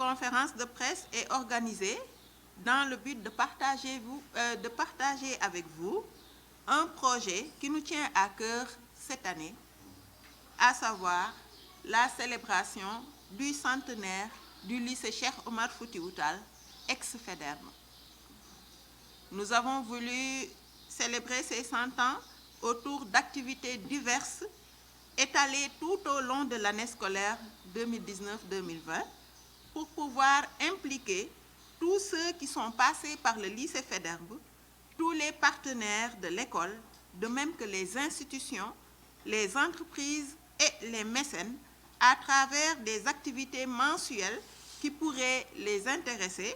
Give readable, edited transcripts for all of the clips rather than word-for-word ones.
conférence de presse est organisée dans le but de partager avec vous un projet qui nous tient à cœur cette année, à savoir la célébration du centenaire du lycée Cheikh Omar Foutiyou Tall, ex-Faidherbe. Nous avons voulu célébrer ces 100 ans autour d'activités diverses étalées tout au long de l'année scolaire 2019-2020 pour pouvoir impliquer tous ceux qui sont passés par le lycée Faidherbe, tous les partenaires de l'école, de même que les institutions, les entreprises et les mécènes, à travers des activités mensuelles qui pourraient les intéresser,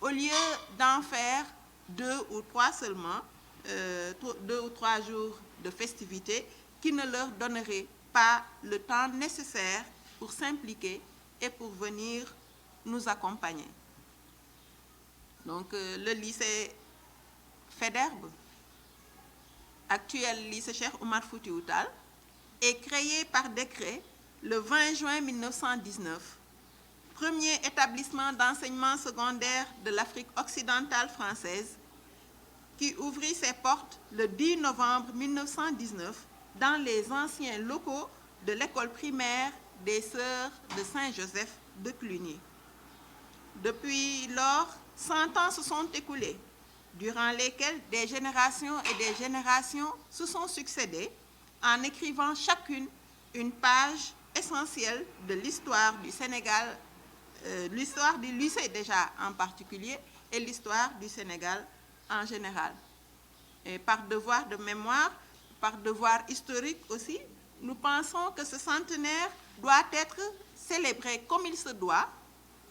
au lieu d'en faire 2 ou 3 seulement, 2 ou 3 jours de festivités qui ne leur donneraient pas le temps nécessaire pour s'impliquer et pour venir nous accompagner. Donc le lycée Faidherbe, actuel lycée Cheikh Omar Foutiyou Tall, est créé par décret le 20 juin 1919, premier établissement d'enseignement secondaire de l'Afrique occidentale française, qui ouvrit ses portes le 10 novembre 1919 dans les anciens locaux de l'école primaire des Sœurs de Saint-Joseph de Cluny. Depuis lors, 100 ans se sont écoulés, durant lesquels des générations et des générations se sont succédées en écrivant chacune une page essentielle de l'histoire du Sénégal, l'histoire du lycée déjà en particulier et l'histoire du Sénégal en général. Et par devoir de mémoire, par devoir historique aussi, nous pensons que ce centenaire doit être célébré comme il se doit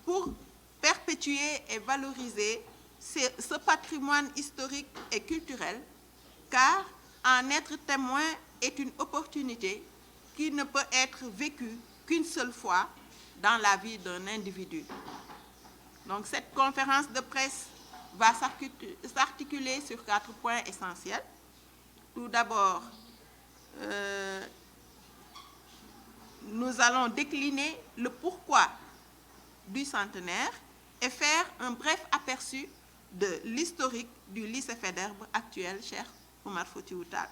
pour perpétuer et valoriser ce patrimoine historique et culturel, car en être témoin est une opportunité qui ne peut être vécue qu'une seule fois dans la vie d'un individu. Donc cette conférence de presse va s'articuler sur 4 points essentiels. Tout d'abord, nous allons décliner le pourquoi du centenaire et faire un bref aperçu de l'historique du lycée Faidherbe actuel, Cheikh Omar Foutiyou Tall.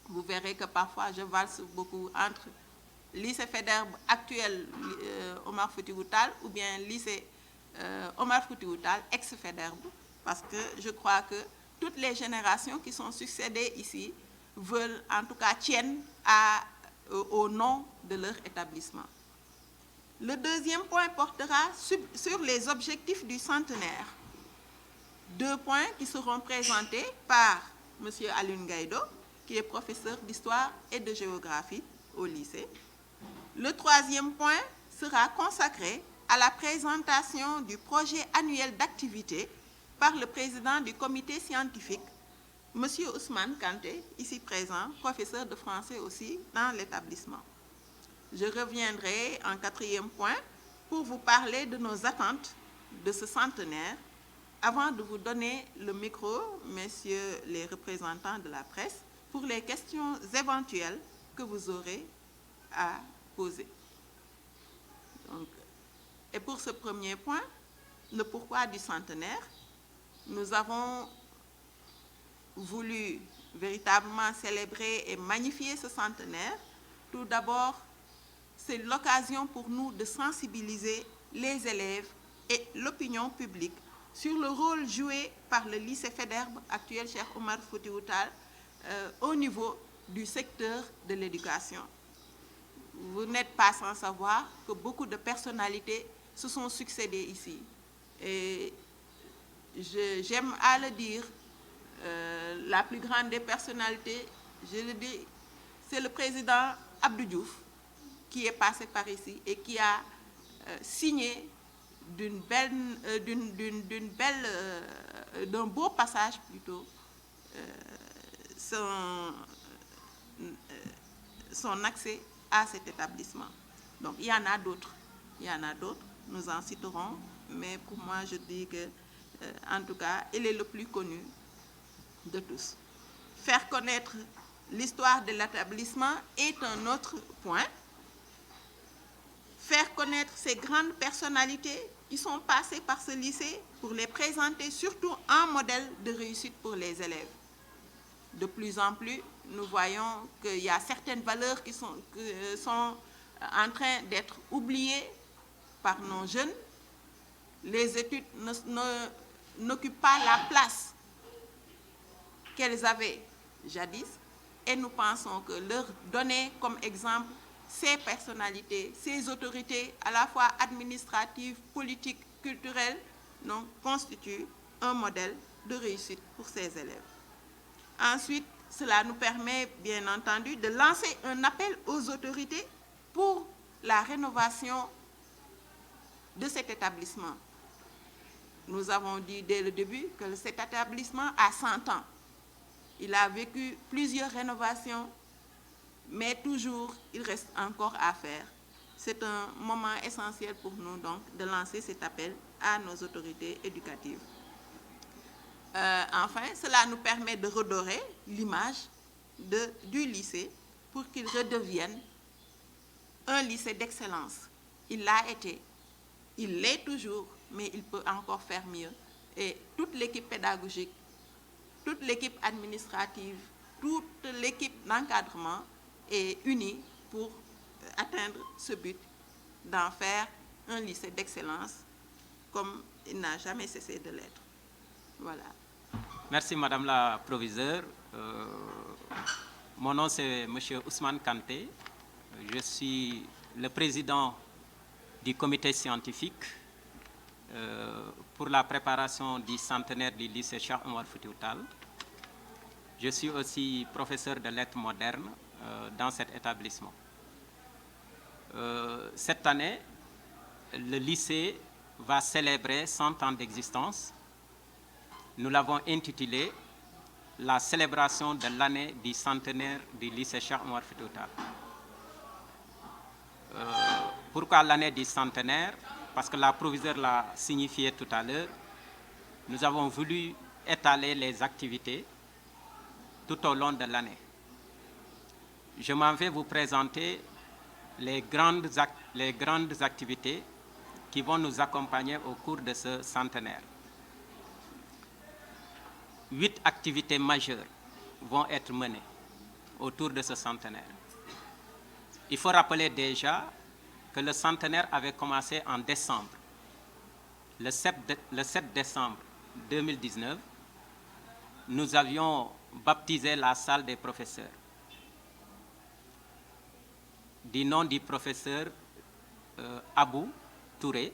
Vous verrez que parfois je valse beaucoup entre lycée Faidherbe actuel Omar Foutiyou Tall ou bien lycée Omar Foutiyou Tall ex-Faidherbe, parce que je crois que toutes les générations qui sont succédées ici veulent, en tout cas tiennent au nom de leur établissement. Le deuxième point portera sur les objectifs du centenaire. 2 points qui seront présentés par M. Alioune Gaïdo, qui est professeur d'histoire et de géographie au lycée. Le troisième point sera consacré à la présentation du projet annuel d'activité par le président du comité scientifique, M. Ousmane Kanté, ici présent, professeur de français aussi dans l'établissement. Je reviendrai en 4e point pour vous parler de nos attentes de ce centenaire avant de vous donner le micro, messieurs les représentants de la presse, pour les questions éventuelles que vous aurez à poser. Donc, et pour ce premier point, le pourquoi du centenaire, nous avons voulu véritablement célébrer et magnifier ce centenaire. Tout d'abord, c'est l'occasion pour nous de sensibiliser les élèves et l'opinion publique sur le rôle joué par le lycée Faidherbe, actuel Cheikh Omar Foutiyou Tall, au niveau du secteur de l'éducation. Vous n'êtes pas sans savoir que beaucoup de personnalités se sont succédées ici. Et j'aime à le dire, la plus grande des personnalités, je le dis, c'est le président Abdou Diouf, qui est passé par ici et qui a signé d'un beau passage plutôt, son accès à cet établissement. Donc il y en a d'autres, nous en citerons, mais pour moi je dis que, en tout cas, il est le plus connu de tous. Faire connaître l'histoire de l'établissement est un autre point. faire connaître ces grandes personnalités qui sont passées par ce lycée pour les présenter surtout un modèle de réussite pour les élèves. De plus en plus, nous voyons qu'il y a certaines valeurs qui sont en train d'être oubliées par nos jeunes. Les études n'occupent pas la place qu'elles avaient jadis et nous pensons que leur donner comme exemple ces personnalités, ces autorités à la fois administratives, politiques, culturelles, donc, constitue un modèle de réussite pour ces élèves. Ensuite, cela nous permet bien entendu de lancer un appel aux autorités pour la rénovation de cet établissement. Nous avons dit dès le début que cet établissement a 100 ans. Il a vécu plusieurs rénovations, mais toujours, il reste encore à faire. C'est un moment essentiel pour nous, donc, de lancer cet appel à nos autorités éducatives. Enfin, cela nous permet de redorer l'image du lycée pour qu'il redevienne un lycée d'excellence. Il l'a été, il l'est toujours, mais il peut encore faire mieux. Et toute l'équipe pédagogique, toute l'équipe administrative, toute l'équipe d'encadrement est unie pour atteindre ce but d'en faire un lycée d'excellence comme il n'a jamais cessé de l'être. Voilà. Merci Madame la Proviseure. Mon nom c'est M. Ousmane Kanté. Je suis le président du comité scientifique pour la préparation du centenaire du lycée Cheikh Oumar Foutiyou Tall. Je suis aussi professeur de lettres modernes dans cet établissement. Cette année, le lycée va célébrer 100 ans d'existence. Nous l'avons intitulé la célébration de l'année du centenaire du lycée Cheikh Oumar Foutiyou Tall. Pourquoi l'année du centenaire? Parce que la proviseure l'a signifié tout à l'heure. Nous avons voulu étaler les activités tout au long de l'année. Je m'en vais vous présenter les grandes activités qui vont nous accompagner au cours de ce centenaire. 8 activités majeures vont être menées autour de ce centenaire. Il faut rappeler déjà que le centenaire avait commencé en décembre. Le 7 décembre 2019, nous avions baptisé la salle des professeurs du nom du professeur Abou Touré,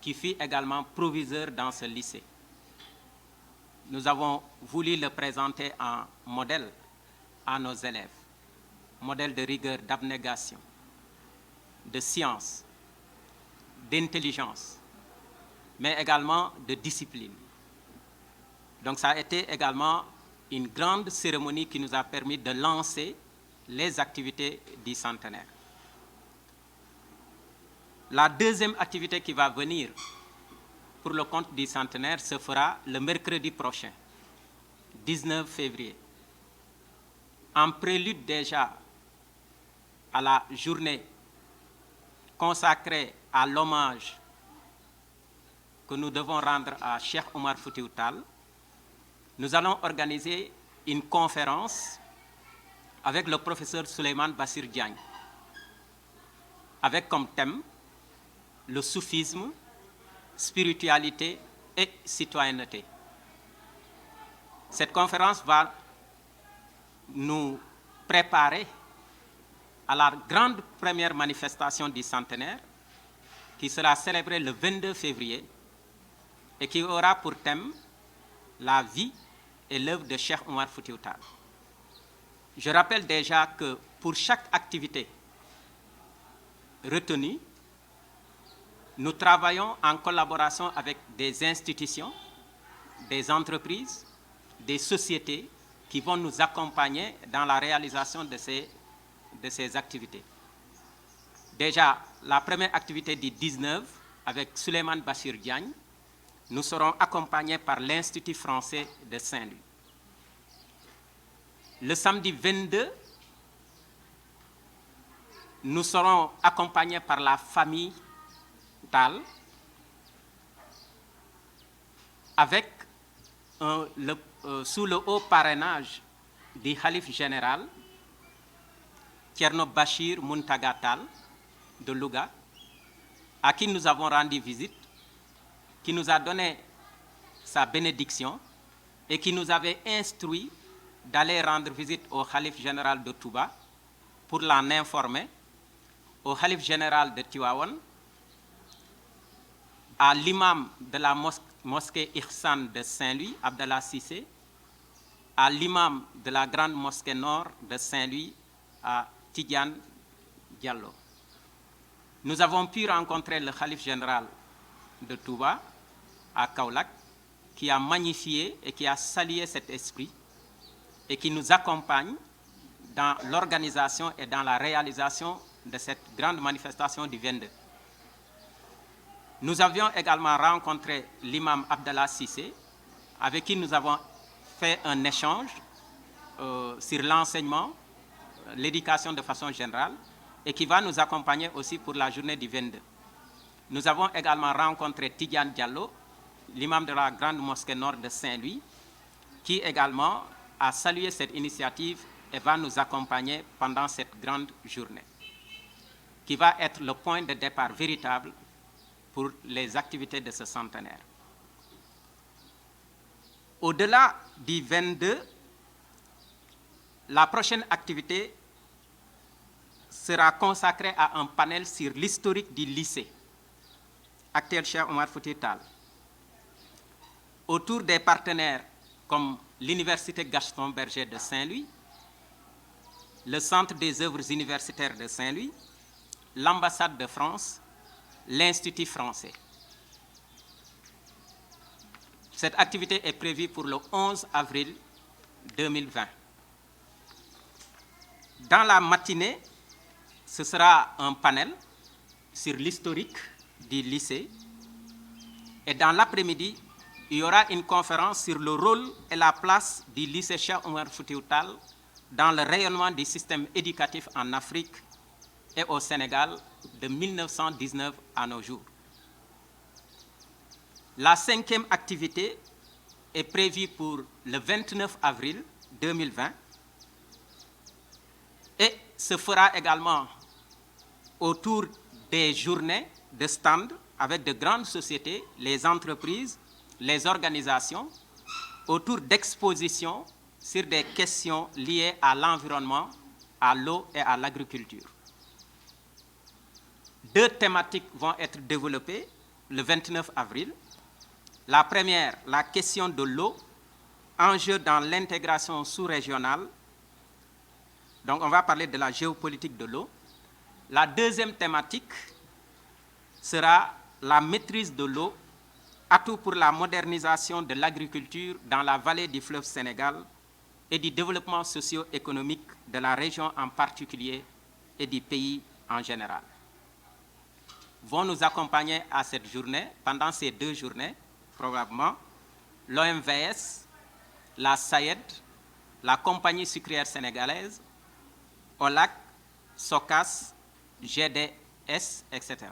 qui fut également proviseur dans ce lycée. Nous avons voulu le présenter en modèle à nos élèves, modèle de rigueur, d'abnégation, de science, d'intelligence, mais également de discipline. Donc ça a été également une grande cérémonie qui nous a permis de lancer les activités du centenaire. La deuxième activité qui va venir pour le compte du centenaire se fera le mercredi prochain, 19 février. En prélude déjà à la journée consacrée à l'hommage que nous devons rendre à Cheikh Oumar Foutiyou Tall, nous allons organiser une conférence avec le professeur Souleymane Bassir Diagne, avec comme thème le soufisme, spiritualité et citoyenneté. Cette conférence va nous préparer à la grande première manifestation du centenaire qui sera célébrée le 22 février et qui aura pour thème la vie et l'œuvre de Cheikh Oumar Foutiyou Tall. Je rappelle déjà que pour chaque activité retenue, nous travaillons en collaboration avec des institutions, des entreprises, des sociétés qui vont nous accompagner dans la réalisation de ces activités. Déjà, la première activité du 19, avec Souleymane Bassir Diagne, nous serons accompagnés par l'Institut français de Saint-Louis. Le samedi 22, nous serons accompagnés par la famille Tall avec sous le haut parrainage du Khalife général Thierno Bachir Mountaga Tall de Louga, à qui nous avons rendu visite, qui nous a donné sa bénédiction et qui nous avait instruit d'aller rendre visite au Khalife général de Touba pour l'en informer, au Khalife général de Tivaouane, à l'imam de la mosquée Ihsan de Saint-Louis, Abdallah Cissé, à l'imam de la grande mosquée nord de Saint-Louis, à Tidiane Diallo. Nous avons pu rencontrer le Khalife général de Touba à Kaolack, qui a magnifié et qui a salué cet esprit et qui nous accompagne dans l'organisation et dans la réalisation de cette grande manifestation du 22. Nous avions également rencontré l'imam Abdallah Cissé, avec qui nous avons fait un échange sur l'enseignement, l'éducation de façon générale, et qui va nous accompagner aussi pour la journée du 22. Nous avons également rencontré Tidiane Diallo, l'imam de la grande mosquée nord de Saint-Louis, qui également a salué cette initiative et va nous accompagner pendant cette grande journée, qui va être le point de départ véritable pour les activités de ce centenaire. Au-delà du 22, la prochaine activité sera consacrée à un panel sur l'historique du lycée actuel Cheikh Oumar Foutiyou Tall, autour des partenaires comme l'Université Gaston Berger de Saint-Louis, le Centre des œuvres universitaires de Saint-Louis, l'ambassade de France, l'Institut français. Cette activité est prévue pour le 11 avril 2020. Dans la matinée, ce sera un panel sur l'historique du lycée. Et dans l'après-midi, il y aura une conférence sur le rôle et la place du lycée Cheikh Oumar Foutiyou Tall dans le rayonnement du système éducatif en Afrique et au Sénégal de 1919 à nos jours. La 5e activité est prévue pour le 29 avril 2020 et se fera également autour des journées de stand avec de grandes sociétés, les entreprises, les organisations, autour d'expositions sur des questions liées à l'environnement, à l'eau et à l'agriculture. 2 thématiques vont être développées le 29 avril. La première, la question de l'eau, enjeu dans l'intégration sous-régionale. Donc, on va parler de la géopolitique de l'eau. La deuxième thématique sera la maîtrise de l'eau, atout pour la modernisation de l'agriculture dans la vallée du fleuve Sénégal et du développement socio-économique de la région en particulier et du pays en général. Vont nous accompagner à cette journée, pendant ces 2 journées, probablement, l'OMVS, la SAED, la Compagnie sucrière sénégalaise, OLAC, SOCAS, GDS, etc.